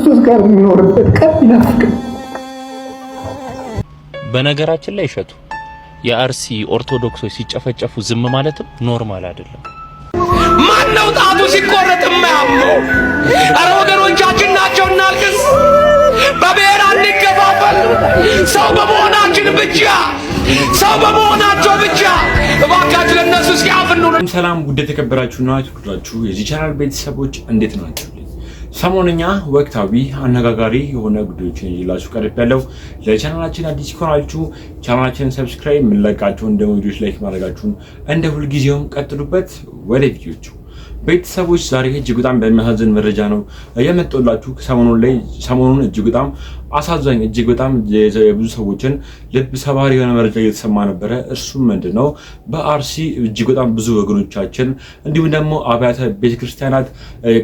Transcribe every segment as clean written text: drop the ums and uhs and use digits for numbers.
ከክርስቶስ ጋር የሚኖርበት ቀን ይናፍቃል። በነገራችን ላይ እሸቱ የአርሲ ኦርቶዶክሶች ሲጨፈጨፉ ዝም ማለትም ኖርማል አይደለም። ማነው ጣቱ ሲቆረጥ የማያምነው? አረ ወገኖቻችን ናቸው። እናልቅስ፣ በብሔር አንከፋፈል። ሰው በመሆናቸው ብቻ እባካችሁ ለነሱ እስኪያፍኑ። ሰላም ውድ የተከበራችሁና ትኩራችሁ የዚህ ቻናል ቤተሰቦች እንዴት ናችሁ? ሰሞንኛ ወቅታዊ አነጋጋሪ የሆነ ጉዳዮችን ይላችሁ ቀርቤያለሁ። ለቻናላችን አዲስ ከሆናችሁ ቻናላችንን ሰብስክራይብ፣ የምንለቃቸውን ደግሞ ቪዲዮዎች ላይክ ማድረጋችሁን እንደ ሁልጊዜውም ቀጥሉበት። ወደ ቪዲዮቹ ቤተሰቦች ዛሬ እጅግ በጣም በሚያሳዝን መረጃ ነው የመጣሁላችሁ። ሰሞኑን እጅግ በጣም አሳዛኝ እጅግ በጣም የብዙ ሰዎችን ልብ ሰባሪ የሆነ መረጃ እየተሰማ ነበረ። እርሱም ምንድነው? በአርሲ እጅግ በጣም ብዙ ወገኖቻችን እንዲሁም ደግሞ አብያተ ቤተክርስቲያናት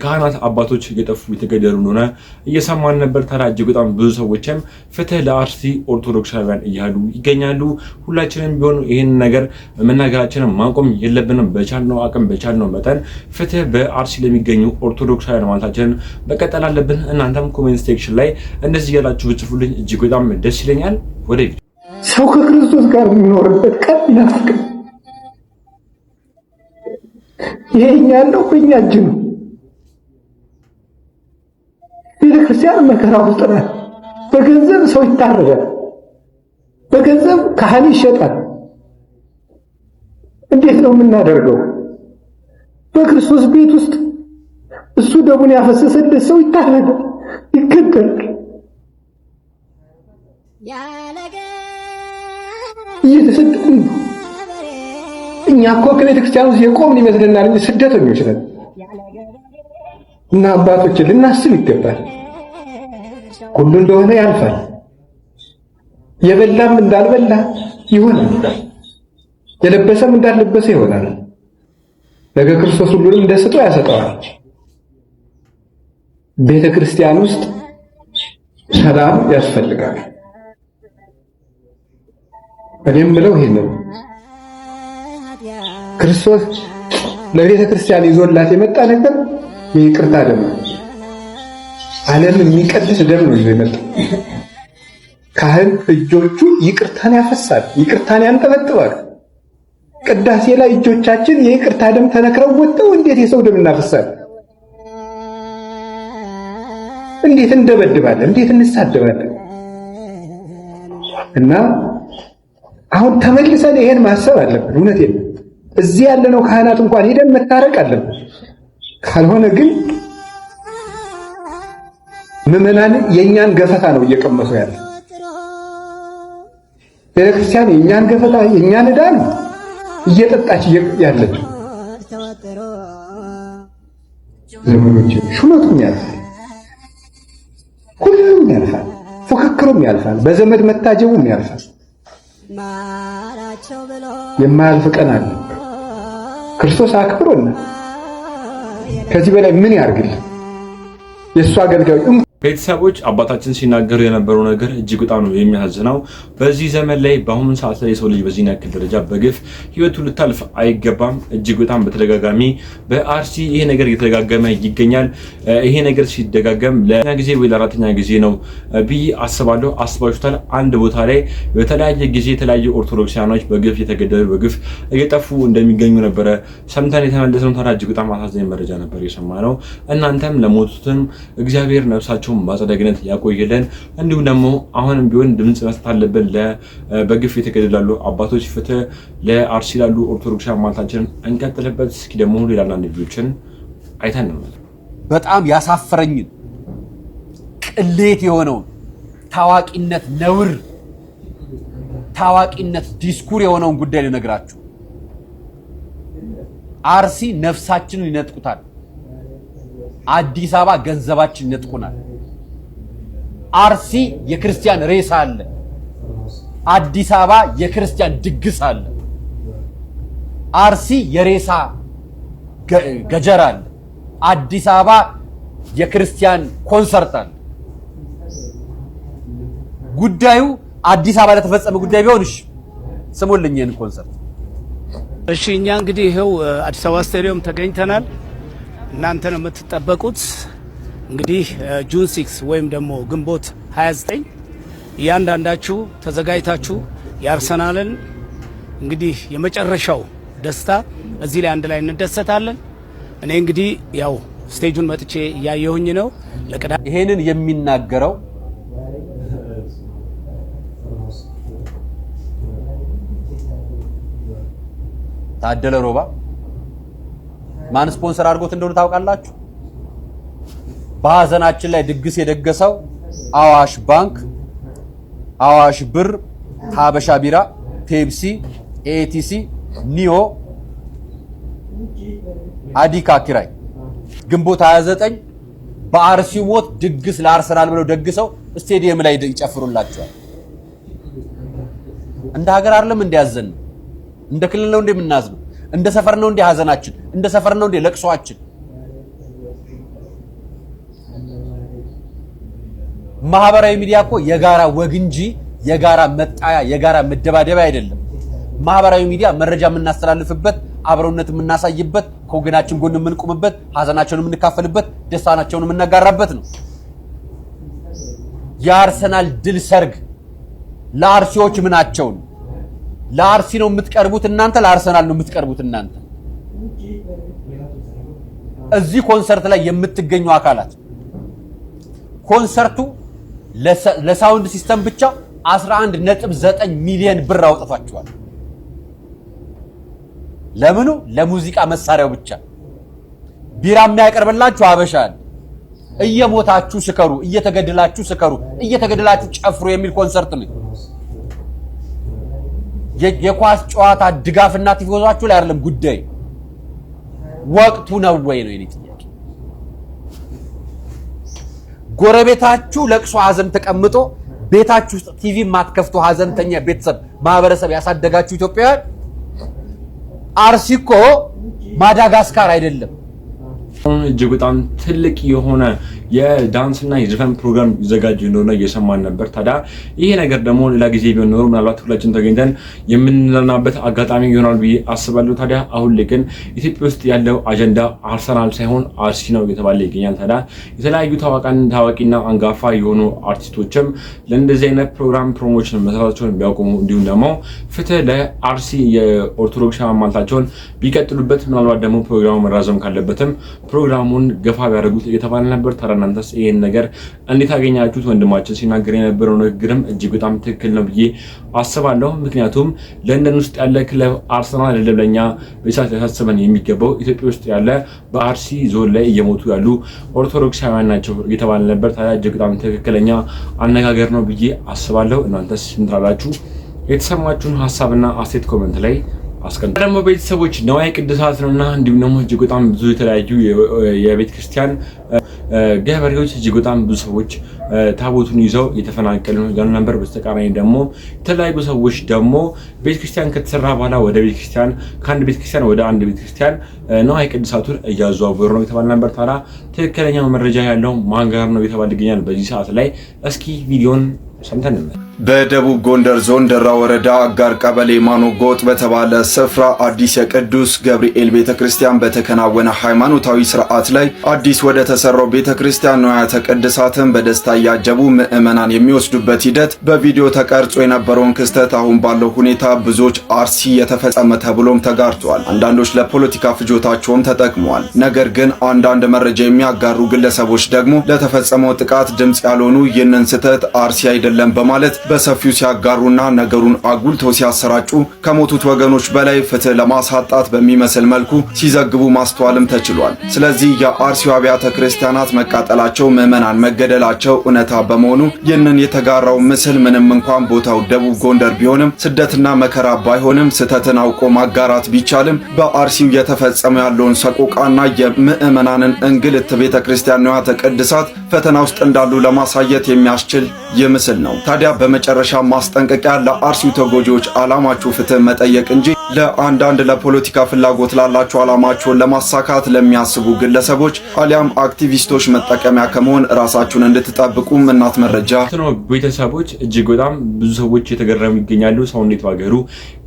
ካህናት አባቶች እየጠፉ የተገደሉ እንደሆነ እየሰማን ነበር። ታዲያ እጅግ በጣም ብዙ ሰዎችም ፍትህ ለአርሲ ኦርቶዶክሳውያን እያሉ ይገኛሉ። ሁላችንም ቢሆን ይህን ነገር መናገራችንን ማቆም የለብንም። በቻልነው አቅም በቻልነው መጠን ፍትህ በአርሲ ለሚገኙ ኦርቶዶክሳውያን ማለታችንን መቀጠል አለብን። እናንተም ኮሜንት ሴክሽን ላይ እንደዚህ ያላችሁ ብጽፉልኝ እጅግ በጣም ደስ ይለኛል። ወደ ቪዲዮ ሰው ከክርስቶስ ጋር የሚኖርበት ቀን ይናፍቃል። ይሄኛ ያለው በእኛ እጅ ነው። ቤተክርስቲያን መከራ ውስጥ ናት። በገንዘብ ሰው ይታረዳል፣ በገንዘብ ካህን ይሸጣል። እንዴት ነው የምናደርገው? በክርስቶስ ቤት ውስጥ እሱ ደሙን ያፈሰሰለት ሰው ይታረዳል፣ ይገደላል። እየተሰደድን ነው። እኛ እኮ ከቤተክርስቲያን ውስጥ የቆምን ይመስለናል እንጂ ስደተኞች ነን። እና አባቶችን ልናስብ ይገባል። ሁሉ እንደሆነ ያልፋል። የበላም እንዳልበላ ይሆናል፣ የለበሰም እንዳልለበሰ ይሆናል። ነገ ክርስቶስ ሁሉንም እንደ ስጦታ ያሰጠዋል። ቤተክርስቲያን ውስጥ ሰላም ያስፈልጋል። እኔም ብለው ይሄን ነው ክርስቶስ ለቤተ ክርስቲያን ይዞላት የመጣ ነገር የይቅርታ ደም ነው። ዓለም የሚቀድስ ደም ነው ይዞ የመጣ። ካህን እጆቹ ይቅርታን ያፈሳል፣ ይቅርታን ያንጠበጥባል። ቅዳሴ ላይ እጆቻችን የይቅርታ ደም ተነክረው ወጥተው እንዴት የሰው ደም እናፈሳለን? እንዴት እንደበድባለን? እንዴት እንሳደባለን? እና አሁን ተመልሰን ይሄን ማሰብ አለብን። እውነቴን ነው። እዚህ ያለነው ካህናት እንኳን ሄደን መታረቅ አለብን። ካልሆነ ግን ምዕመናን የኛን ገፈታ ነው እየቀመሱ ያለ። ቤተክርስቲያን የኛን ገፈታ የኛን ዕዳ ነው እየጠጣች ያለችው። ዘመኖች ሹመቱም ያልፋል፣ ሁሉም ያልፋል፣ ፉክክሩም ያልፋል፣ በዘመድ መታጀቡም ያልፋል። የማያልፍ ቀን አለ። ክርስቶስ አክብሮና ከዚህ በላይ ምን ያርግልን? የእሱ አገልጋዮች ቤተሰቦች አባታችን ሲናገሩ የነበረው ነገር እጅግ በጣም ነው የሚያሳዝነው። በዚህ ዘመን ላይ በአሁኑ ሰዓት ላይ የሰው ልጅ በዚህ ያክል ደረጃ በግፍ ህይወቱ ልታልፍ አይገባም። እጅግ በጣም በተደጋጋሚ በአርሲ ይሄ ነገር እየተደጋገመ ይገኛል። ይሄ ነገር ሲደጋገም ለኛ ጊዜ ወይ ለአራተኛ ጊዜ ነው ብዬ አስባለሁ። አስባችሁታል? አንድ ቦታ ላይ በተለያየ ጊዜ የተለያዩ ኦርቶዶክሳውያኖች በግፍ እየተገደሉ በግፍ እየጠፉ እንደሚገኙ ነበረ ሰምተን የተመለስነው። ታዲያ እጅግ በጣም አሳዛኝ መረጃ ነበር የሰማነው። እናንተም ለሞቱትም እግዚአብሔር ነፍሳቸው ማጸደግነት ያቆየልን። እንዲሁም ደግሞ አሁንም ቢሆን ድምጽ መስጠት አለብን በግፍ የተገደሉ አባቶች ፍትህ ለአርሲ ላሉ ኦርቶዶክሳውያን ማለታችንን እንቀጥልበት። እስኪ ደግሞ ሌላ አንድ ቪዲዮችን አይተን ነው በጣም ያሳፈረኝን ቅሌት የሆነውን ታዋቂነት ነውር ታዋቂነት ዲስኩር የሆነውን ጉዳይ ልነግራችሁ። አርሲ ነፍሳችንን ይነጥቁታል፣ አዲስ አበባ ገንዘባችን ይነጥቁናል። አርሲ የክርስቲያን ሬሳ አለ፣ አዲስ አበባ የክርስቲያን ድግስ አለ። አርሲ የሬሳ ገጀራ አለ፣ አዲስ አበባ የክርስቲያን ኮንሰርት አለ። ጉዳዩ አዲስ አበባ ለተፈጸመ ጉዳይ ቢሆንሽ ስሙልኝ ይሄን ኮንሰርት። እሺ እኛ እንግዲህ ይሄው አዲስ አበባ ስታዲየም ተገኝተናል። እናንተ ነው የምትጠበቁት። እንግዲህ ጁን 6 ወይም ደግሞ ግንቦት 29 እያንዳንዳችሁ ተዘጋጅታችሁ የአርሰናልን እንግዲህ የመጨረሻው ደስታ እዚህ ላይ አንድ ላይ እንደሰታለን። እኔ እንግዲህ ያው ስቴጁን መጥቼ እያየሁኝ ነው። ይሄንን የሚናገረው ታደለ ሮባ ማን ስፖንሰር አድርጎት እንደሆነ ታውቃላችሁ? በሐዘናችን ላይ ድግስ የደገሰው አዋሽ ባንክ፣ አዋሽ ብር፣ ሀበሻ ቢራ፣ ፔፕሲ፣ ኤቲሲ፣ ኒዮ፣ አዲካ ኪራይ ግንቦት 29 በአርሲው ሞት ድግስ ለአርሰናል ብለው ደግሰው ስቴዲየም ላይ ይጨፍሩላቸዋል። እንደ ሀገር አይደለም እንዲያዘን እንደ ክልል ነው እንደምናዝነው፣ እንደ ሰፈር ነው እንደ ሐዘናችን፣ እንደ ሰፈር ነው እንደ ለቅሶአችን። ማህበራዊ ሚዲያ እኮ የጋራ ወግ እንጂ የጋራ መጣያ የጋራ መደባደብ አይደለም። ማህበራዊ ሚዲያ መረጃ የምናስተላልፍበት፣ አብሮነት የምናሳይበት፣ ከወገናችን ጎን የምንቆምበት፣ ሐዘናቸውን የምንካፈልበት፣ ደስታናቸውን የምናጋራበት ነው። የአርሰናል ድል ሰርግ ለአርሲዎች ምናቸው ነው? ለአርሲ ነው የምትቀርቡት እናንተ፣ ለአርሰናል ነው የምትቀርቡት እናንተ። እዚህ ኮንሰርት ላይ የምትገኙ አካላት ኮንሰርቱ ለሳውንድ ሲስተም ብቻ 11.9 ሚሊዮን ብር አውጥታችኋል። ለምኑ? ለሙዚቃ መሳሪያው ብቻ። ቢራ የሚያቀርብላችሁ ሀበሻል። እየሞታችሁ ስከሩ፣ እየተገደላችሁ ስከሩ፣ እየተገደላችሁ ጨፍሩ የሚል ኮንሰርት ነው። የኳስ ጨዋታ ድጋፍና ቲፎዛችሁ ላይ አይደለም ጉዳይ። ወቅቱ ነው ወይ ነው የኔ ጥያቄ። ጎረቤታችሁ ለቅሶ ሐዘን ተቀምጦ ቤታችሁ ውስጥ ቲቪ ማትከፍቱ ሐዘንተኛ ቤተሰብ ማህበረሰብ ያሳደጋችሁ ኢትዮጵያውያን፣ አርሲኮ ማዳጋስካር አይደለም። እጅግ በጣም ትልቅ የሆነ የዳንስና የዘፈን ፕሮግራም ይዘጋጅ እንደሆነ እየሰማን ነበር። ታዲያ ይሄ ነገር ደግሞ ሌላ ጊዜ ቢሆን ኖሮ ምናልባት ሁላችን ተገኝተን የምንዝናናበት አጋጣሚ ይሆናል ብዬ አስባለሁ። ታዲያ አሁን ላይ ግን ኢትዮጵያ ውስጥ ያለው አጀንዳ አርሰናል ሳይሆን አርሲ ነው እየተባለ ይገኛል። ታዲያ የተለያዩ ታዋቂና አንጋፋ የሆኑ አርቲስቶችም ለእንደዚህ አይነት ፕሮግራም ፕሮሞሽን መስራታቸውን ቢያቆሙ፣ እንዲሁም ደግሞ ፍትህ ለአርሲ የኦርቶዶክስ ማማልታቸውን ቢቀጥሉበት፣ ምናልባት ደግሞ ፕሮግራሙ መራዘም ካለበትም ፕሮግራሙን ገፋ ቢያደርጉት እየተባለ ነበር። እናንተስ ይሄን ነገር እንዴት አገኛችሁት? ወንድማችን ሲናገር የነበረው ንግግርም እጅግ በጣም ትክክል ነው ብዬ አስባለሁ። ምክንያቱም ለንደን ውስጥ ያለ ክለብ አርሰናል አይደለም ለኛ በሳት ያሳስበን የሚገባው ኢትዮጵያ ውስጥ ያለ በአርሲ ዞን ላይ እየሞቱ ያሉ ኦርቶዶክሳውያን ናቸው እየተባለ ነበር። ታዲያ እጅግ በጣም ትክክለኛ አነጋገር ነው ብዬ አስባለሁ። እናንተስ ምን ትላላችሁ? የተሰማችሁን ሐሳብና አስተያየት ኮሜንት ላይ አስቀምጡ። ደግሞ ቤተሰቦች ነዋይ ቅዱሳት ነውና እንዲሁም ደግሞ እጅግ በጣም ብዙ የተለያዩ የቤተ ክርስቲያን ገበሬዎች እጅግ በጣም ብዙ ሰዎች ታቦቱን ይዘው የተፈናቀሉ ነበር። በስተቃራኒ ደግሞ የተለያዩ ሰዎች ደግሞ ቤተ ክርስቲያን ከተሰራ በኋላ ወደ ቤተ ክርስቲያን ከአንድ ቤተ ክርስቲያን ወደ አንድ ቤተ ክርስቲያን ነዋይ ቅዱሳቱን እያዘዋወሩ ነው የተባለ ነበር። ታዲያ ትክክለኛው መረጃ ያለው ማን ጋር ነው የተባለ ይገኛል በዚህ ሰዓት ላይ። እስኪ ቪዲዮን ሰምተን በደቡብ ጎንደር ዞን ደራ ወረዳ አጋር ቀበሌ ማኖ ጎጥ በተባለ ስፍራ አዲስ የቅዱስ ገብርኤል ቤተክርስቲያን በተከናወነ ሃይማኖታዊ ስርዓት ላይ አዲስ ወደ ተሰራው ቤተክርስቲያን ንዋያተ ቅድሳትን በደስታ እያጀቡ ምዕመናን የሚወስዱበት ሂደት በቪዲዮ ተቀርጾ የነበረውን ክስተት አሁን ባለው ሁኔታ ብዙዎች አርሲ የተፈጸመ ተብሎም ተጋርቷል። አንዳንዶች ለፖለቲካ ፍጆታቸውም ተጠቅመዋል። ነገር ግን አንዳንድ መረጃ የሚያጋሩ ግለሰቦች ደግሞ ለተፈጸመው ጥቃት ድምጽ ያልሆኑ ይህንን ስህተት አርሲ አይደለም በማለት በሰፊው ሲያጋሩና ነገሩን አጉልተው ሲያሰራጩ ከሞቱት ወገኖች በላይ ፍትህ ለማሳጣት በሚመስል መልኩ ሲዘግቡ ማስተዋልም ተችሏል። ስለዚህ የአርሲው አብያተ ክርስቲያናት መቃጠላቸው፣ ምዕመናን መገደላቸው እውነታ በመሆኑ ይህንን የተጋራው ምስል ምንም እንኳን ቦታው ደቡብ ጎንደር ቢሆንም ስደትና መከራ ባይሆንም ስህተትን አውቆ ማጋራት ቢቻልም በአርሲው የተፈጸመ ያለውን ሰቆቃና የምዕመናንን እንግልት ቤተ ክርስቲያን ንዋያተ ቅድሳት ፈተና ውስጥ እንዳሉ ለማሳየት የሚያስችል ይህ ምስል ነው። ታዲያ በመጨረሻ ማስጠንቀቂያ ለአርሲው ተጎጂዎች ዓላማችሁ ፍትህ መጠየቅ እንጂ ለአንዳንድ ለፖለቲካ ፍላጎት ላላቸው ዓላማቸውን ለማሳካት ለሚያስቡ ግለሰቦች አሊያም አክቲቪስቶች መጠቀሚያ ከመሆን ራሳችሁን እንድትጠብቁም እናት መረጃ ነው። ቤተሰቦች እጅግ በጣም ብዙ ሰዎች የተገረሙ ይገኛሉ። ሰው እንዴት ባገሩ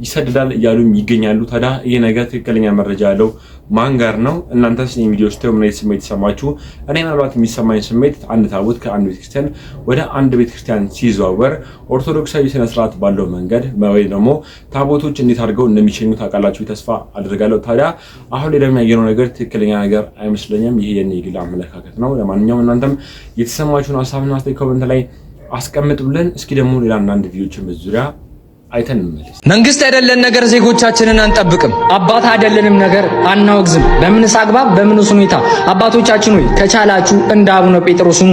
ይሰደዳል እያሉም ይገኛሉ። ታዲያ ይህ ነገር ትክክለኛ መረጃ ያለው ማን ጋር ነው? እናንተስ ይህን ቪዲዮ ስታዩ ምን አይነት ስሜት ተሰማችሁ? እኔ ምናልባት የሚሰማኝ ስሜት አንድ ታቦት ከአንድ ቤተክርስቲያን ወደ አንድ ቤተክርስቲያን ሲዘዋወር ኦርቶዶክሳዊ ስነ ስርዓት ባለው መንገድ ወይ ደግሞ ታቦቶች እንዴት አድርገው እንደሚሸኙ ታውቃላችሁ ተስፋ አድርጋለሁ። ታዲያ አሁን ላይ ደግሞ ያየነው ነገር ትክክለኛ ነገር አይመስለኝም። ይሄ የኔ ግል አመለካከት ነው። ለማንኛውም እናንተም የተሰማችሁን ሀሳብና አስተያየት ኮሜንት ላይ አስቀምጡልን። እስኪ ደግሞ ሌላ አንዳንድ ቪዲዮችን በዙሪያ አይተን እንመለስ። መንግስት አይደለን ነገር ዜጎቻችንን አንጠብቅም፣ አባት አይደለንም ነገር አናወግዝም። በምንስ አግባብ በምንስ ሁኔታ? አባቶቻችን ሆይ ከቻላችሁ እንደ አቡነ ጴጥሮስ ሁኑ።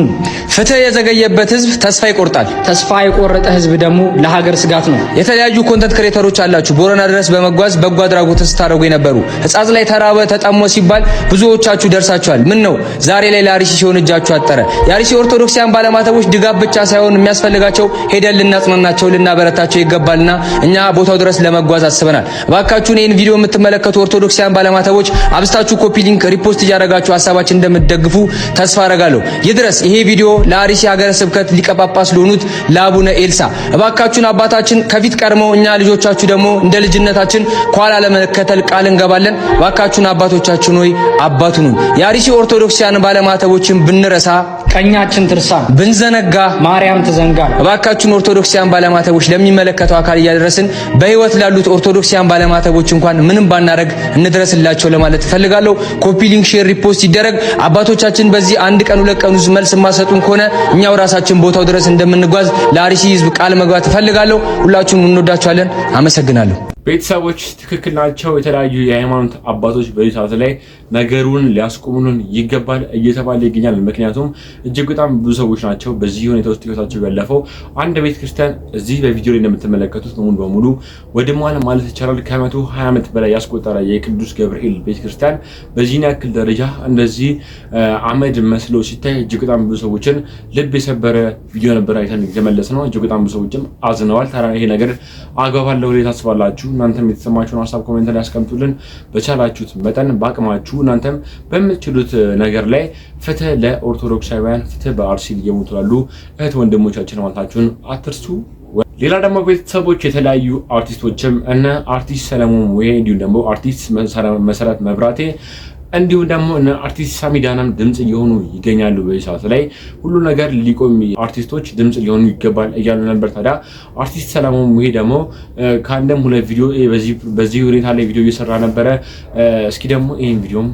ፍትህ የዘገየበት ህዝብ ተስፋ ይቆርጣል። ተስፋ የቆረጠ ህዝብ ደግሞ ለሀገር ስጋት ነው። የተለያዩ ኮንተንት ክሬተሮች አላችሁ ቦረና ድረስ በመጓዝ በጎ አድራጎትን ስታደርጉ የነበሩ ሕጻጽ ላይ ተራበ ተጠሞ ሲባል ብዙዎቻችሁ ደርሳችኋል። ምን ነው ዛሬ ላይ ለአርሲ ሲሆን እጃችሁ አጠረ? የአርሲ ኦርቶዶክሳውያን ባለማተቦች ድጋፍ ብቻ ሳይሆን የሚያስፈልጋቸው ሄደን ልናጽናናቸው ልናበረታቸው ይገባል። እኛ ቦታው ድረስ ለመጓዝ አስበናል። ባካችሁን ይህን ቪዲዮ የምትመለከቱ ኦርቶዶክሳውያን ባለማተቦች አብስታችሁ ኮፒ ሊንክ ሪፖስት እያደረጋችሁ ሀሳባችን እንደምትደግፉ ተስፋ አደርጋለሁ። ይድረስ ይሄ ቪዲዮ ለአርሲ ሀገረ ስብከት ሊቀ ጳጳስ ለሆኑት ለአቡነ ኤልሳ። ባካችሁን አባታችን ከፊት ቀድመው እኛ ልጆቻችሁ ደግሞ እንደ ልጅነታችን ኋላ ለመከተል ቃል እንገባለን። ባካችሁን አባቶቻችን ሆይ አባቱን የአርሲ ኦርቶዶክሳውያን ባለማተቦችን ብንረሳ ቀኛችን ትርሳ፣ ብንዘነጋ ማርያም ትዘንጋ። ባካችሁን ኦርቶዶክሳውያን ባለማተቦች ለሚመለከተው አካል እያደረስን በህይወት ላሉት ኦርቶዶክሳውያን ባለማተቦች እንኳን ምንም ባናረግ እንድረስላቸው ለማለት ፈልጋለሁ። ኮፒ ሊንክ፣ ሼር፣ ሪፖስት ይደረግ። አባቶቻችን በዚህ አንድ ቀን ሁለት ቀን ውስጥ መልስ ማሰጡን ከሆነ እኛው ራሳችን ቦታው ድረስ እንደምንጓዝ ለአርሲ ህዝብ ቃል መግባት ፈልጋለሁ። ሁላችሁም እንወዳችኋለን። አመሰግናለሁ። ቤተሰቦች ትክክል ናቸው። የተለያዩ የሃይማኖት አባቶች በዚህ ሰዓት ላይ ነገሩን ሊያስቆሙልን ይገባል እየተባለ ይገኛል። ምክንያቱም እጅግ በጣም ብዙ ሰዎች ናቸው በዚህ ሁኔታ ውስጥ ህይወታቸው ያለፈው። አንድ ቤተክርስቲያን እዚህ በቪዲዮ ላይ እንደምትመለከቱት ሙሉ በሙሉ ወድሟል ማለት ይቻላል። ከ120 ዓመት በላይ ያስቆጠረ የቅዱስ ገብርኤል ቤተክርስቲያን በዚህ ያክል ደረጃ እንደዚህ አመድ መስሎ ሲታይ እጅግ በጣም ብዙ ሰዎችን ልብ የሰበረ ቪዲዮ ነበር አይተን የተመለስ ነው። እጅግ በጣም ብዙ ሰዎችም አዝነዋል። ታዲያ ይሄ ነገር አግባብ አለው ብላችሁ ታስባላችሁ? እናንተም የተሰማችሁን ሀሳብ ኮሜንት ላይ አስቀምጡልን። በቻላችሁት መጠን ባቅማችሁ እናንተም በምትችሉት ነገር ላይ ፍትህ ለኦርቶዶክሳውያን፣ ፍትህ በአርሲ እየሞቱ ላሉ እህት ወንድሞቻችን ማለታችሁን አትርሱ። ሌላ ደግሞ ቤተሰቦች የተለያዩ አርቲስቶችም እነ አርቲስት ሰለሞን ሙሄ እንዲሁም ደግሞ አርቲስት መሰረት መብራቴ እንዲሁም ደግሞ እነ አርቲስት ሳሚዳናም ድምጽ እየሆኑ ይገኛሉ። በዚህ ሰዓት ላይ ሁሉ ነገር ሊቆም አርቲስቶች ድምጽ ሊሆኑ ይገባል እያሉ ነበር። ታዲያ አርቲስት ሰለሞን ሙሄ ደግሞ ከአንድም ሁለት ቪዲዮ በዚህ ሁኔታ ላይ ቪዲዮ እየሰራ ነበረ። እስኪ ደግሞ ይሄን ቪዲዮም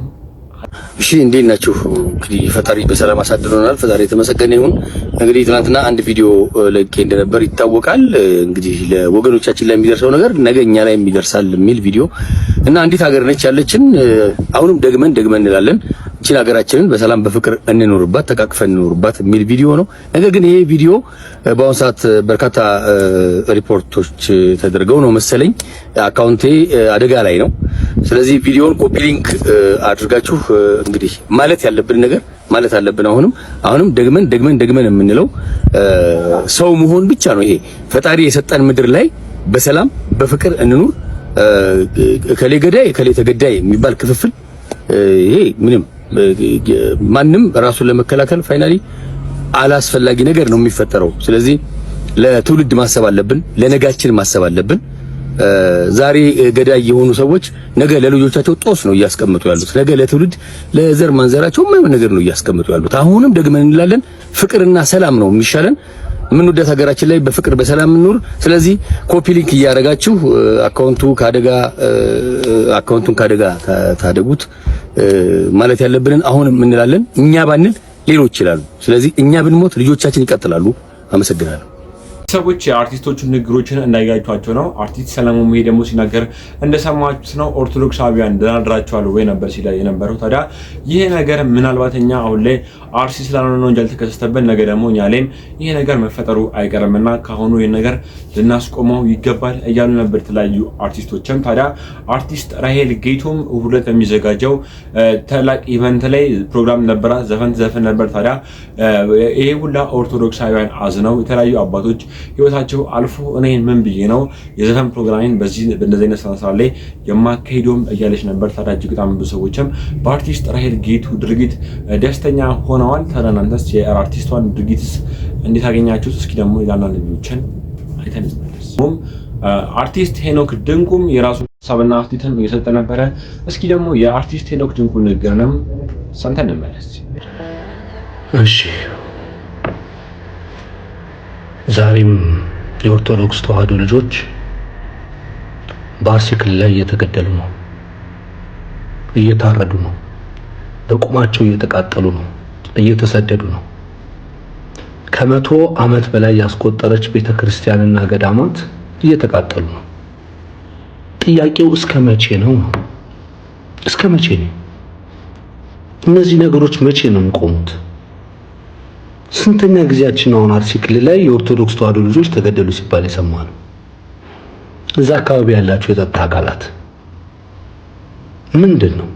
እሺ እንዴት ናችሁ? እንግዲህ ፈጣሪ በሰላም አሳድሮናል። ፈጣሪ የተመሰገነ ይሁን። እንግዲህ ትናንትና አንድ ቪዲዮ ለቄ እንደነበር ይታወቃል። እንግዲህ ለወገኖቻችን ላይ የሚደርሰው ነገር ነገ እኛ ላይ የሚደርሳል የሚል ቪዲዮ እና አንዲት ሀገር ነች ያለችን። አሁንም ደግመን እንላለን እቺን ሀገራችንን በሰላም በፍቅር እንኖርባት፣ ተቃቅፈን እንኖርባት የሚል ቪዲዮ ነው። ነገር ግን ይሄ ቪዲዮ በአሁኑ ሰዓት በርካታ ሪፖርቶች ተደርገው ነው መሰለኝ አካውንቴ አደጋ ላይ ነው። ስለዚህ ቪዲዮውን ኮፒ ሊንክ አድርጋችሁ እንግዲህ ማለት ያለብን ነገር ማለት አለብን። አሁንም ደግመን የምንለው ሰው መሆን ብቻ ነው። ይሄ ፈጣሪ የሰጠን ምድር ላይ በሰላም በፍቅር እንኑር። እከሌ ገዳይ እከሌ ተገዳይ የሚባል ክፍፍል ይሄ ምንም ማንም ራሱን ለመከላከል ፋይናሊ አላስፈላጊ ነገር ነው የሚፈጠረው። ስለዚህ ለትውልድ ማሰብ አለብን፣ ለነጋችን ማሰብ አለብን። ዛሬ ገዳይ የሆኑ ሰዎች ነገ ለልጆቻቸው ጦስ ነው እያስቀመጡ ያሉት። ነገ ለትውልድ ለዘር ማንዘራቸው ምን ነገር ነው እያስቀመጡ ያሉት። አሁንም ደግመን እንላለን ፍቅርና ሰላም ነው የሚሻለን። የምንወዳት ሀገራችን ላይ በፍቅር በሰላም እንኑር። ስለዚህ ኮፒ ሊንክ እያደረጋችሁ አካውንቱን ካደጋ ታደጉት ማለት ያለብንን አሁንም እንላለን። እኛ ባንል ሌሎች ይላሉ። ስለዚህ እኛ ብንሞት ልጆቻችን ይቀጥላሉ። አመሰግናለሁ። ሰዎች የአርቲስቶቹን ንግግሮችን እንዳያዩቷቸው ነው። አርቲስት ሰለሞን ሙሄ ደግሞ ሲናገር እንደሰማችሁት ነው። ኦርቶዶክሳውያን ደናድራቸዋል ወይ ነበር ሲል የነበረው። ታዲያ ይሄ ነገር ምናልባት እኛ አሁን ላይ አርሲ ስላልሆነ ነው እንጂ ያልተከሰተበት ነገ ደግሞ እኛ ላይም ይሄ ነገር መፈጠሩ አይቀርምና ካሁኑ ይሄን ነገር ልናስቆመው ይገባል እያሉ ነበር የተለያዩ አርቲስቶችም። ታዲያ አርቲስት ራሄል ጌቱም ሁለት የሚዘጋጀው ታላቅ ኢቨንት ላይ ፕሮግራም ነበራ፣ ዘፈን ነበር። ታዲያ ይሄ ሁላ ኦርቶዶክሳውያን አዝነው የተለያዩ አባቶች ህይወታቸው አልፎ እኔ ምን ብዬ ነው የዘፈን ፕሮግራሚን በእንደዚህ አይነት ሰዓት ላይ የማካሄደውም እያለች ነበር። ታዲያ እጅግ በጣም ብዙ ሰዎችም በአርቲስት ራሄል ጌቱ ድርጊት ደስተኛ ሆነዋል። ታዲያ እናንተስ የአርቲስቷን ድርጊትስ እንዴት አገኛችሁት? እስኪ ደግሞ ያንዳንድ ቪዲዮችን አይተን እንመለስ። አርቲስት ሄኖክ ድንቁም የራሱ ሀሳብና አስተያየትን እየሰጠ ነበረ። እስኪ ደግሞ የአርቲስት ሄኖክ ድንቁ ንግግርንም ሰምተን እንመለስ። እሺ፣ ዛሬም የኦርቶዶክስ ተዋህዶ ልጆች በአርሲ ክልል ላይ እየተገደሉ ነው፣ እየታረዱ ነው፣ በቁማቸው እየተቃጠሉ ነው፣ እየተሰደዱ ነው። ከመቶ ዓመት በላይ ያስቆጠረች ቤተክርስቲያንና ገዳማት እየተቃጠሉ ነው። ጥያቄው እስከ መቼ ነው? እስከ መቼ ነው? እነዚህ ነገሮች መቼ ነው የሚቆሙት? ስንተኛ ጊዜያችን አሁን አርሲ ክልል ላይ የኦርቶዶክስ ተዋህዶ ልጆች ተገደሉ ሲባል የሰማነው? እዛ አካባቢ ያላችሁ የጸጥታ አካላት ምንድን ነው?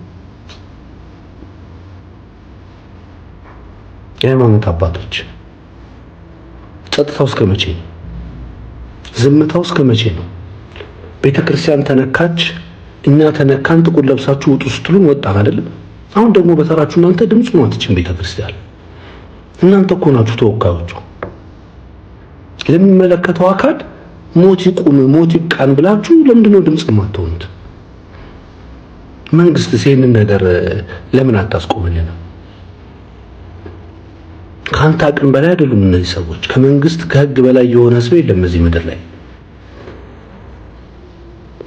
የሃይማኖት አባቶች ጸጥታው እስከ መቼ ነው? ዝምታው እስከ መቼ ነው? ቤተክርስቲያን ተነካች፣ እኛ ተነካን፣ ጥቁር ለብሳችሁ ውጡ ስትሉን ወጣን አይደለም? አሁን ደግሞ በተራችሁ እናንተ ድምጽ ነው አትችም። ቤተክርስቲያን እናንተ እኮ ናችሁ ተወካዮቹ። ለሚመለከተው አካል ሞት ይቁም፣ ሞት ይቃን ብላችሁ ለምንድነው ድምጽ የማትሆኑት? መንግስት ይሄንን ነገር ለምን አታስቆምልንም? ካንተ አቅም በላይ አይደሉም እነዚህ ሰዎች። ከመንግስት ከህግ በላይ የሆነ ሰው የለም እዚህ ምድር ላይ።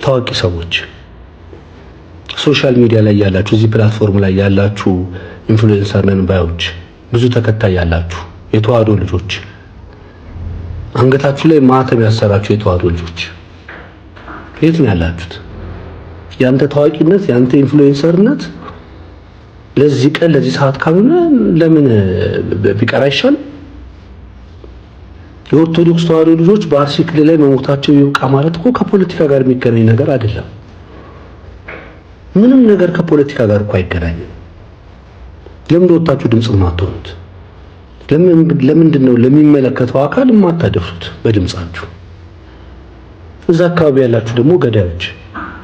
ታዋቂ ሰዎች፣ ሶሻል ሚዲያ ላይ ያላችሁ፣ እዚህ ፕላትፎርም ላይ ያላችሁ ኢንፍሉዌንሰር ነን ባዮች፣ ብዙ ተከታይ ያላችሁ የተዋህዶ ልጆች፣ አንገታችሁ ላይ ማተብ ያሰራችሁ የተዋህዶ ልጆች የት ነው ያላችሁት? ያንተ ታዋቂነት፣ ያንተ ኢንፍሉዌንሰርነት ለዚህ ቀን ለዚህ ሰዓት ካልሆነ ለምን ቢቀር አይሻልም? የኦርቶዶክስ ተዋህዶ ልጆች በአርሲ ክልል ላይ መሞታቸው ይብቃ ማለት እኮ ከፖለቲካ ጋር የሚገናኝ ነገር አይደለም። ምንም ነገር ከፖለቲካ ጋር እኮ አይገናኝም። ለምን ወጣችሁ ድምጽ ማትሆኑት? ለምንድን ነው ለሚመለከተው አካል የማታደርሱት በድምጻችሁ? እዛ አካባቢ ያላችሁ ደግሞ ገዳዮች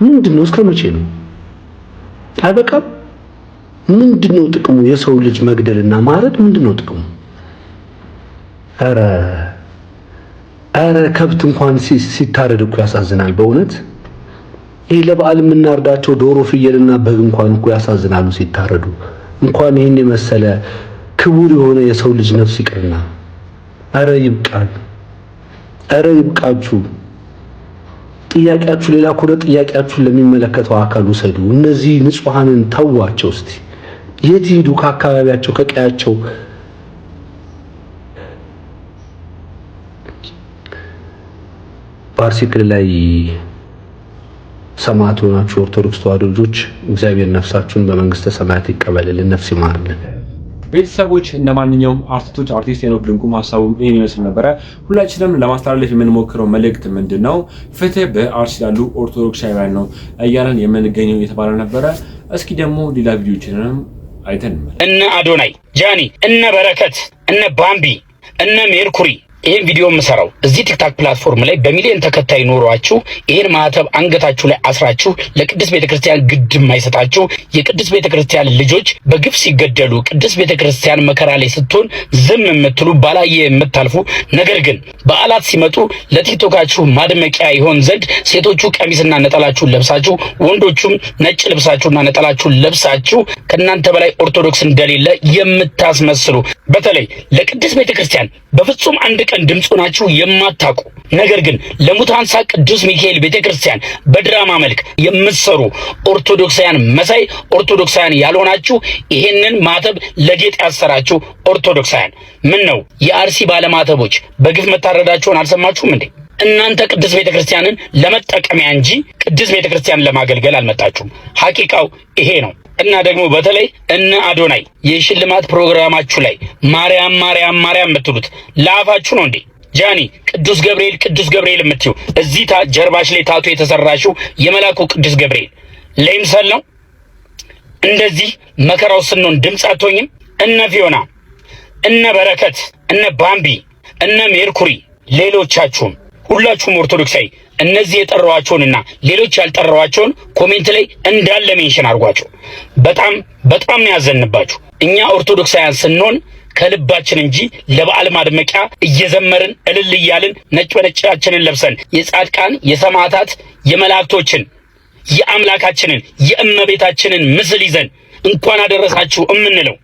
ምንድነው? እስከ መቼ ነው? አይበቃም? ምንድነው ጥቅሙ? የሰው ልጅ መግደልና ማረድ ምንድነው ጥቅሙ? ኧረ ከብት እንኳን ሲታረድ እኮ ያሳዝናል በእውነት። ይሄ ለበዓል የምናርዳቸው ዶሮ፣ ፍየልና በግ እንኳን እኮ ያሳዝናሉ ሲታረዱ። እንኳን ይሄን የመሰለ ክቡር የሆነ የሰው ልጅ ነፍስ ይቅርና። ኧረ ይብቃል። ኧረ ይብቃችሁ። ጥያቄያችሁ ሌላ ከሆነ ጥያቄያችሁን ለሚመለከተው አካል ውሰዱ። እነዚህ ንጹሃንን ተዋቸው እስቲ። የት ሄዱ? ከአካባቢያቸው ከቀያቸው በአርሲ ክልል ላይ ሰማዕት የሆናችሁ ኦርቶዶክስ ተዋህዶ ልጆች እግዚአብሔር ነፍሳችሁን በመንግስተ ሰማያት ይቀበልልን፣ ነፍስ ይማርልን። ቤተሰቦች እንደማንኛውም አርቲስቶች አርቲስት ሄኖክ ድንቁም ሀሳቡ ይሄን ይመስል ነበረ። ሁላችንም ለማስተላለፍ የምንሞክረው መልእክት ምንድነው? ፍትህ በአርሲ ያሉ ኦርቶዶክሳውያን ነው እያለን የምንገኘው የተባለ ነበረ። እስኪ ደግሞ ሌላ ቪዲዮችንም አይተን እነ አዶናይ ጃኒ፣ እነ በረከት፣ እነ ባምቢ፣ እነ ሜርኩሪ ይሄን ቪዲዮ የምሰራው እዚህ ቲክታክ ፕላትፎርም ላይ በሚሊዮን ተከታይ ኖሯችሁ ይሄን ማህተብ አንገታችሁ ላይ አስራችሁ ለቅድስት ቤተክርስቲያን ግድ የማይሰጣችሁ የቅድስት ቤተክርስቲያን ልጆች በግፍ ሲገደሉ ቅድስት ቤተክርስቲያን መከራ ላይ ስትሆን ዝም የምትሉ ባላየ የምታልፉ፣ ነገር ግን በዓላት ሲመጡ ለቲክቶካችሁ ማድመቂያ ይሆን ዘንድ ሴቶቹ ቀሚስና ነጠላችሁን ለብሳችሁ ወንዶቹም ነጭ ልብሳችሁና ነጠላችሁን ለብሳችሁ ከእናንተ በላይ ኦርቶዶክስ እንደሌለ የምታስመስሉ፣ በተለይ ለቅድስት ቤተክርስቲያን በፍጹም አንድ ቀን ድምፁ ናችሁ የማታውቁ፣ ነገር ግን ለሙታንሳ ቅዱስ ሚካኤል ቤተክርስቲያን በድራማ መልክ የምትሰሩ ኦርቶዶክሳውያን መሳይ ኦርቶዶክሳውያን ያልሆናችሁ ይሄንን ማተብ ለጌጥ ያሰራችሁ ኦርቶዶክሳውያን ምን ነው የአርሲ ባለማተቦች በግፍ መታረዳቸውን አልሰማችሁም እንዴ? እናንተ ቅዱስ ቤተክርስቲያንን ለመጠቀሚያ እንጂ ቅዱስ ቤተክርስቲያንን ለማገልገል አልመጣችሁም። ሐቂቃው ይሄ ነው። እና ደግሞ በተለይ እነ አዶናይ የሽልማት ፕሮግራማችሁ ላይ ማርያም ማርያም ማርያም የምትሉት ለአፋችሁ ነው እንዴ? ጃኒ ቅዱስ ገብርኤል የምትዩ እዚህ ጀርባሽ ላይ ታቱ የተሰራሽው የመላኩ ቅዱስ ገብርኤል ለይምሰል ነው። እንደዚህ መከራው ስንሆን ድምፅ አትሆኝም? እነ ፊዮና፣ እነ በረከት፣ እነ ባምቢ፣ እነ ሜርኩሪ ሌሎቻችሁም ሁላችሁም ኦርቶዶክሳዊ እነዚህ የጠራዋቸውንና ሌሎች ያልጠራዋቸውን ኮሜንት ላይ እንዳለ ሜንሽን አድርጓቸው። በጣም ነው ያዘንባችሁ። እኛ ኦርቶዶክሳውያን ስንሆን ከልባችን እንጂ ለበዓል ማድመቂያ እየዘመርን እልል እያልን ነጭ በነጫችንን ለብሰን የጻድቃን የሰማዕታት የመላእክቶችን የአምላካችንን የእመቤታችንን ምስል ይዘን እንኳን አደረሳችሁ እምንለው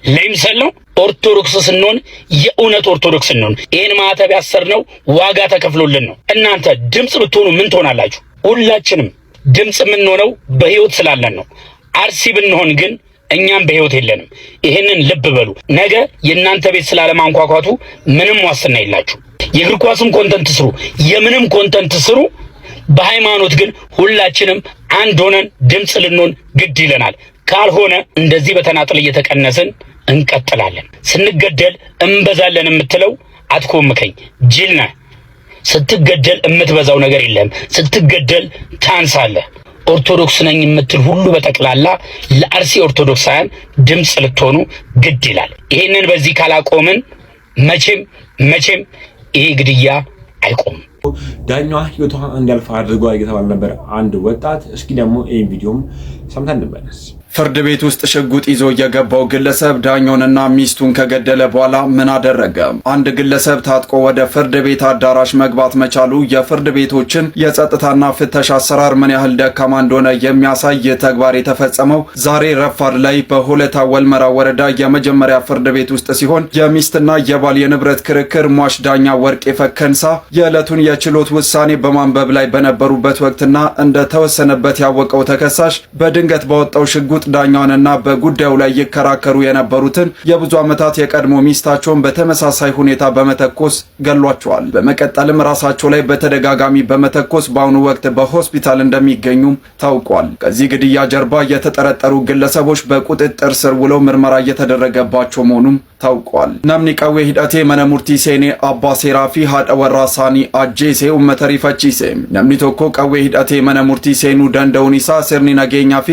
ለይምሰል ነው። ኦርቶዶክስ ስንሆን የእውነት ኦርቶዶክስ ስንሆን ይሄን ማዕተብ ያሰርነው ዋጋ ተከፍሎልን ነው። እናንተ ድምጽ ብትሆኑ ምን ትሆናላችሁ? ሁላችንም ድምጽ የምንሆነው በህይወት ስላለን ነው። አርሲ ብንሆን ግን እኛም በህይወት የለንም። ይሄንን ልብ በሉ። ነገ የእናንተ ቤት ስላለማንኳኳቱ ምንም ዋስትና የላችሁ። የእግር ኳስም ኮንተንት ስሩ፣ የምንም ኮንተንት ስሩ። በሃይማኖት ግን ሁላችንም አንድ ሆነን ድምጽ ልንሆን ግድ ይለናል። ካልሆነ እንደዚህ በተናጥል እየተቀነስን እንቀጥላለን። ስንገደል እንበዛለን የምትለው አትኮምከኝ፣ ጅል ነህ። ስትገደል የምትበዛው ነገር የለም። ስትገደል ታንሳለህ። ኦርቶዶክስ ነኝ የምትል ሁሉ በጠቅላላ ለአርሲ ኦርቶዶክሳውያን ድምጽ ልትሆኑ ግድ ይላል። ይሄንን በዚህ ካላቆምን መቼም ይሄ ግድያ አይቆምም። ዳኛዋ ህይወቷ እንዲያልፍ አድርጓ እየተባለ ነበር አንድ ወጣት። እስኪ ደግሞ ይሄን ቪዲዮም ሰምተን እንመለስ። ፍርድ ቤት ውስጥ ሽጉጥ ይዞ የገባው ግለሰብ ዳኛውንና ሚስቱን ከገደለ በኋላ ምን አደረገ? አንድ ግለሰብ ታጥቆ ወደ ፍርድ ቤት አዳራሽ መግባት መቻሉ የፍርድ ቤቶችን የጸጥታና ፍተሻ አሰራር ምን ያህል ደካማ እንደሆነ የሚያሳይ ተግባር የተፈጸመው ዛሬ ረፋድ ላይ በሆለታ ወልመራ ወረዳ የመጀመሪያ ፍርድ ቤት ውስጥ ሲሆን የሚስትና የባል የንብረት ክርክር ሟች ዳኛ ወርቄ ፈከንሳ የዕለቱን የችሎት ውሳኔ በማንበብ ላይ በነበሩበት ወቅትና እንደተወሰነበት ያወቀው ተከሳሽ በድንገት ባወጣው ሽጉጥ ዳኛውንና በጉዳዩ ላይ ይከራከሩ የነበሩትን የብዙ ዓመታት የቀድሞ ሚስታቸውን በተመሳሳይ ሁኔታ በመተኮስ ገሏቸዋል። በመቀጠልም ራሳቸው ላይ በተደጋጋሚ በመተኮስ በአሁኑ ወቅት በሆስፒታል እንደሚገኙም ታውቋል። ከዚህ ግድያ ጀርባ የተጠረጠሩ ግለሰቦች በቁጥጥር ስር ውለው ምርመራ እየተደረገባቸው መሆኑም ታውቋል። ናምኒ ቀዌ ሂዳቴ መነሙርቲ ሴኔ አባ ሴራፊ ሃደ ወራሳኒ አጄሴ ኡመተሪ ፈቺሴ ናምኒ ቶኮ ቀዌ ሂዳቴ መነሙርቲ ሴኑ ደንደውኒሳ ስርኒ ነገኛፊ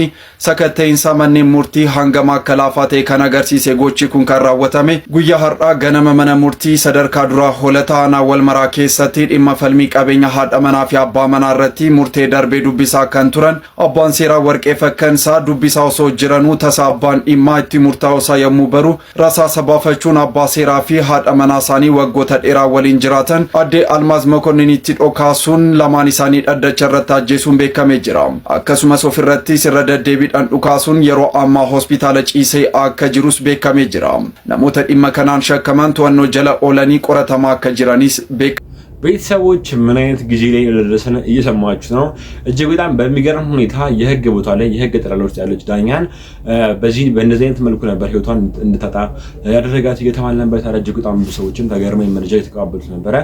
ሰከተይንሳ መኔ ሙርቲ ሃንገማ ከላፋቴ ከነገርሲሴ ጎቺ ኩን ከራወተሜ ጉያ ሀርዳ ገነመ መነሙርቲ ሰደርካ ዱራ ሆለታና ወልመራ ኬሰቲ ዲማ ፈልሚ ቀቤኛ ሃደ መናፊ አባ መናረቲ ሙርቴ ደርቤ ዱቢሳ ከንቱረን አባን ሴራ ወርቄ ፈከንሳ ዱቢሳው ሶ ጅረኑ ተሳባን ዲማ እቲ ሙርታውሳ የሙበሩ ራሳ ሰባፈቹን አባ ሴራፊ ሃደ መናሳኒ ወጎተ ዴራ ወሊን ጅራተን አዴ አልማዝ መኮንኒቲ ዶካሱን ለማኒሳኒ ደደቸረታ ጄሱን ቤከሜ ጅራም አከሱመ ሶፍረቲ ሲረደደ ቢዳን ዱካሱን የሮ አማ ሆስፒታል ጪሴ አከጅሩስ ቤከሜ ጅራም ነሞተ ዲማ ከናን ሸከመን ተወኖ ጀለ ኦለኒ ቆረተማ ከጅራኒስ ቤክ ቤተሰቦች ምን አይነት ጊዜ ላይ እንደደረሰን እየሰማችሁ ነው። እጅግ በጣም በሚገርም ሁኔታ የህግ ቦታ ላይ የህግ ጠለላ ውስጥ ያለች ዳኛን በእንደዚህ አይነት መልኩ ነበር ህይወቷን እንድታጣ ያደረጋት እየተባለ ነበር። ታዲያ እጅግ በጣም ብዙ ሰዎችም ተገርመው መረጃ የተቀባበሉት ነበረ።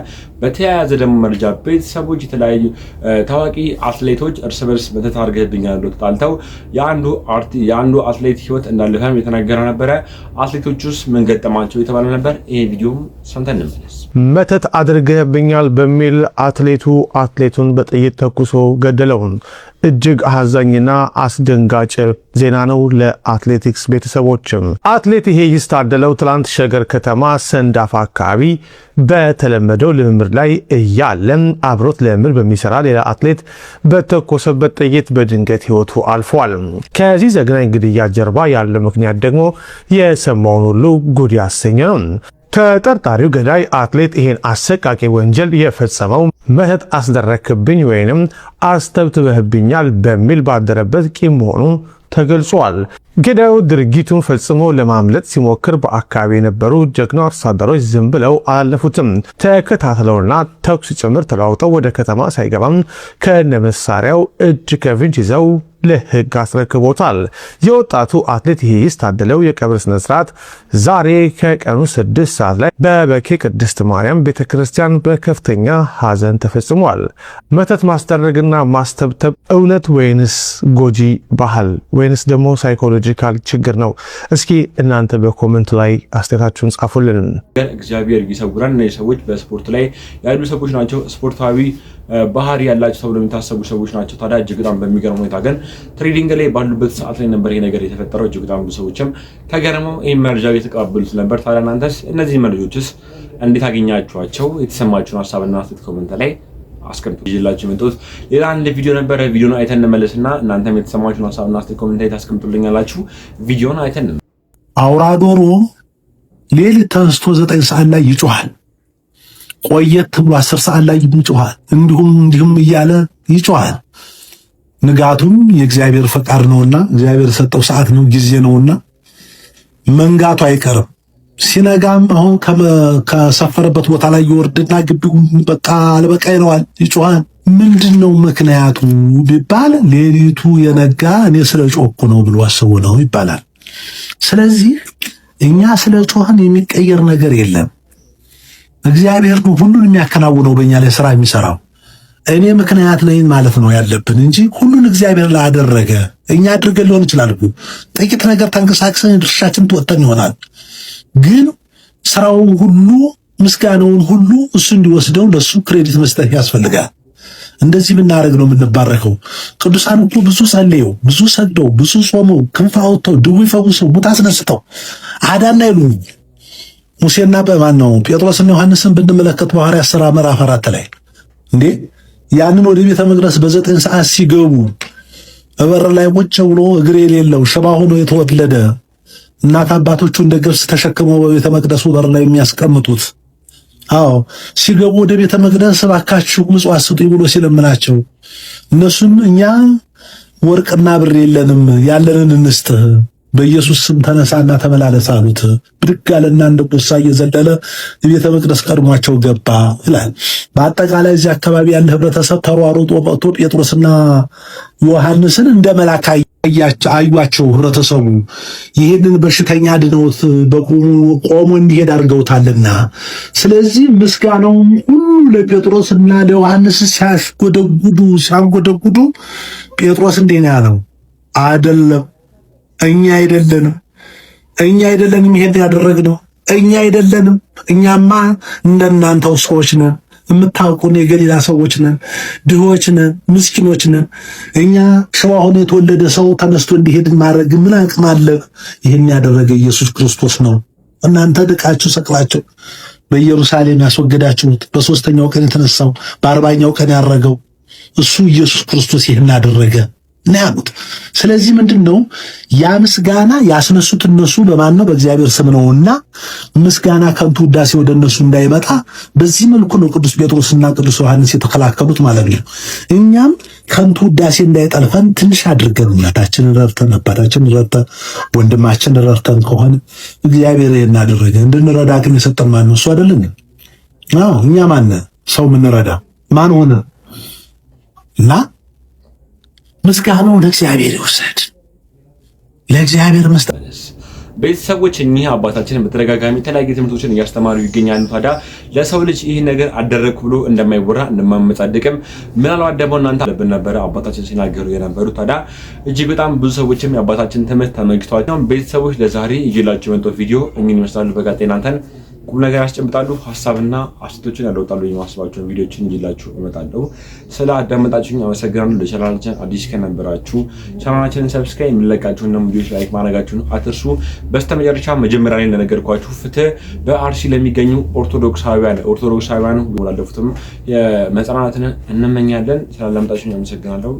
በተያያዘ ደግሞ መረጃ ቤተሰቦች የተለያዩ ታዋቂ አትሌቶች እርስ በርስ በተታርገህብኛል ብለው ተጣልተው የአንዱ አትሌት ህይወት እንዳለፈም የተነገረ ነበረ። አትሌቶቹስ ምን ገጠማቸው የተባለ ነበር። ይሄ ቪዲዮም ሰምተን እንመለስ። መተት አድርገህብኛል በሚል አትሌቱን በጥይት ተኩሶ ገደለው። እጅግ አሳዛኝና አስደንጋጭ ዜና ነው ለአትሌቲክስ ቤተሰቦችም። አትሌት ይሄይስ ታደለው ትላንት ሸገር ከተማ ሰንዳፋ አካባቢ በተለመደው ልምምድ ላይ እያለም አብሮት ልምምድ በሚሰራ ሌላ አትሌት በተኮሰበት ጥይት በድንገት ህይወቱ አልፏል። ከዚህ ዘግናኝ ግድያ ጀርባ ያለው ምክንያት ደግሞ የሰማውን ሁሉ ጉድ ያሰኘ ነው። ተጠርጣሪው ገዳይ አትሌት ይሄን አሰቃቂ ወንጀል የፈጸመው መተት አስደረክብኝ ወይንም አስተብትበህብኛል በሚል ባደረበት ቂም መሆኑ ተገልጿል። ገዳዩ ድርጊቱን ፈጽሞ ለማምለጥ ሲሞክር በአካባቢ የነበሩ ጀግና አርሶ አደሮች ዝም ብለው አላለፉትም። ተከታትለውና ተኩስ ጭምር ተለዋውጠው ወደ ከተማ ሳይገባም ከነመሳሪያው እጅ ከፍንጅ ይዘው ለህግ አስረክቦታል። የወጣቱ አትሌት ይሄይስ ታደለው የቀብር ስነ ስርዓት ዛሬ ከቀኑ 6 ሰዓት ላይ በበኬ ቅድስት ማርያም ቤተክርስቲያን በከፍተኛ ሐዘን ተፈጽሟል። መተት ማስደረግና ማስተብተብ እውነት ወይንስ ጎጂ ባህል ወይንስ ደግሞ ሳይኮሎጂካል ችግር ነው? እስኪ እናንተ በኮሜንት ላይ አስተያየታችሁን ጻፉልን። እግዚአብሔር ይሰውራን። እነዚህ ሰዎች በስፖርት ላይ ያሉ ሰዎች ናቸው። ስፖርታዊ ባህሪ ያላቸው ተብሎ የሚታሰቡ ሰዎች ናቸው። ታዲያ እጅግ በጣም በሚገርም ሁኔታ ግን ትሬዲንግ ላይ ባሉበት ሰዓት ላይ ነበር ይሄ ነገር የተፈጠረው። እጅግ በጣም ብዙ ሰዎችም ተገርመው ይሄን መረጃ የተቀባበሉት ነበር። ታዲያ እናንተስ እነዚህ መረጃዎችስ እንዴት አገኛችኋቸው? የተሰማችሁን ሐሳብና አስተያየት ኮሜንት ላይ አስቀምጡ። ይዤላችሁ የመጣሁት ሌላ አንድ ቪዲዮ ነበረ። ቪዲዮን አይተን እንመለስና እናንተም የተሰማችሁን ሐሳብና አስተያየት ኮሜንት ላይ ታስቀምጡልኛላችሁ። ቪዲዮን አይተን አውራ ዶሮ ሌሊት ተነስቶ 9 ሰዓት ላይ ይጮሃል። ቆየት ብሎ 10 ሰዓት ላይ ይጮሃል። እንዲሁም እያለ ይጮሃል። ንጋቱም የእግዚአብሔር ፈቃድ ነውና እግዚአብሔር የሰጠው ሰዓት ነው፣ ጊዜ ነውና መንጋቱ አይቀርም። ሲነጋም አሁን ከሰፈረበት ቦታ ላይ ይወርድና ግቢውን በቃ አልበቃ ይለዋል፣ ይጮሃል። ምንድነው ምክንያቱ ቢባል ሌሊቱ የነጋ እኔ ስለ ጮኩ ነው ብሎ አስቦ ነው ይባላል። ስለዚህ እኛ ስለ ጮህን የሚቀየር ነገር የለም። እግዚአብሔር ነው ሁሉን የሚያከናውነው በእኛ ላይ ስራ የሚሰራው። እኔ ምክንያት ነኝ ማለት ነው ያለብን እንጂ ሁሉን እግዚአብሔር ላደረገ እኛ አድርገን ሊሆን ይችላል። ጥቂት ነገር ተንቀሳቅሰን ድርሻችን ተወጥተን ይሆናል። ግን ስራውን ሁሉ ምስጋናውን ሁሉ እሱ እንዲወስደው ለሱ ክሬዲት መስጠት ያስፈልጋል። እንደዚህ ብናደርግ ነው የምንባረከው። ቅዱሳን እኮ ብዙ ጸልየው፣ ብዙ ሰግደው፣ ብዙ ጾመው፣ ክንፍ አውጥተው፣ ድውይ ፈውሰው፣ ሙት አስነስተው አዳና ይሉኝ ሙሴና በማን ነው ጴጥሮስና ዮሐንስን ብንመለከት በሐዋርያት ሥራ ምዕራፍ 4 ላይ እንዴ ያንን ወደ ቤተ መቅደስ በ9 ሰዓት ሲገቡ በር ላይ ቁጭ ብሎ እግር የሌለው ሽባ ሆኖ የተወለደ እናት አባቶቹ እንደ ገብስ ተሸክመው በቤተ መቅደሱ በር ላይ የሚያስቀምጡት ሲገቡ ወደ ቤተ መቅደስ እባካችሁ ምጽዋት ስጡኝ ብሎ ሲለምናቸው እነሱም እኛ ወርቅና ብር የለንም ያለንን እንስጥህ በኢየሱስ ስም ተነሳና ተመላለስ አሉት። ብድግ አለና እንደ ቁሳ እየዘለለ ቤተ መቅደስ ቀድሟቸው ገባ ይላል። በአጠቃላይ እዚህ አካባቢ ያለ ህብረተሰብ ተሯሩጦ መጥቶ ጴጥሮስና ዮሐንስን እንደ መልአክ አዩአቸው። ህብረተሰቡ ይሄንን በሽተኛ ድነውት ቆሞ እንዲሄድ አድርገውታልና ስለዚህ ምስጋናውም ሁሉ ለጴጥሮስና ለዮሐንስ ሲያንጎደጉዱ ጴጥሮስ እንዴ ነው ያለው አይደለም እኛ አይደለንም ይሄን ያደረግነው እኛ አይደለንም። እኛማ እንደናንተው ሰዎች ነን፣ የምታውቁን የገሊላ ሰዎች ነን፣ ድሆች ነን፣ ምስኪኖች ነን። እኛ ሽባ ሆኖ የተወለደ ሰው ተነስቶ እንዲሄድ ማድረግ ምን አቅም አለ? ይሄን ያደረገ ኢየሱስ ክርስቶስ ነው። እናንተ ድቃችሁ ሰቅላችሁ በኢየሩሳሌም ያስወገዳችሁት በ3ኛው ቀን የተነሳው በ40ኛው ቀን ያረገው እሱ ኢየሱስ ክርስቶስ ይሄን አደረገ ነው ያሉት። ስለዚህ ምንድነው ያ ምስጋና ያስነሱት እነሱ በማን ነው? በእግዚአብሔር ስም ነውና ምስጋና ከንቱ ውዳሴ ወደ እነሱ እንዳይመጣ በዚህ መልኩ ነው ቅዱስ ጴጥሮስና ቅዱስ ዮሐንስ የተከላከሉት ማለት ነው። እኛም ከንቱ ውዳሴ እንዳይጠልፈን ትንሽ አድርገን እናታችንን ረድተን አባታችንን ረድተን ወንድማችንን ረድተን ከሆነ እግዚአብሔር እናደረገ እንድንረዳ ግን የሰጠን ማን ነው? እሱ አይደለም? እኛ ማን ሰው ምንረዳ ማን ሆነ? እና ምስጋናው ለእግዚአብሔር ይወሰድ። ለእግዚአብሔር መስጠት ቤተሰቦች እኚህ አባታችን በተደጋጋሚ የተለያዩ ትምህርቶችን እያስተማሩ ይገኛሉ። ታዲያ ለሰው ልጅ ይህ ነገር አደረግኩ ብሎ እንደማይወራ እንደማመጻደቅም ምናልባት ደግሞ እናንተ አለብን ነበረ አባታችን ሲናገሩ የነበሩት። ታዲያ እጅግ በጣም ብዙ ሰዎችም የአባታችን ትምህርት ተመልክተዋል። ቤተሰቦች ለዛሬ ይዤላችሁ የመጣሁት ቪዲዮ እኚህን ይመስላሉ። በቀጣይ እናንተን ቁም ነገር ያስጨብጣሉ፣ ሐሳብና አስተያየቶችን ያለውጣሉ የማስባቸውን ቪዲዮችን ይዤላችሁ እመጣለሁ። ስለ አዳመጣችሁኝ አመሰግናለሁ። ለቻናላችን አዲስ ከነበራችሁ ቻናላችንን ሰብስክራይብ፣ የሚለቃችሁን ቪዲዮች ላይክ ማድረጋችሁን አትርሱ። በስተመጨረሻ መጀመሪያ ላይ እንደነገርኳችሁ ፍትህ በአርሲ ለሚገኙ ኦርቶዶክሳውያን ወላለፉትም የመጽናናትን እንመኛለን። ስላዳመጣችሁኝ አመሰግናለሁ።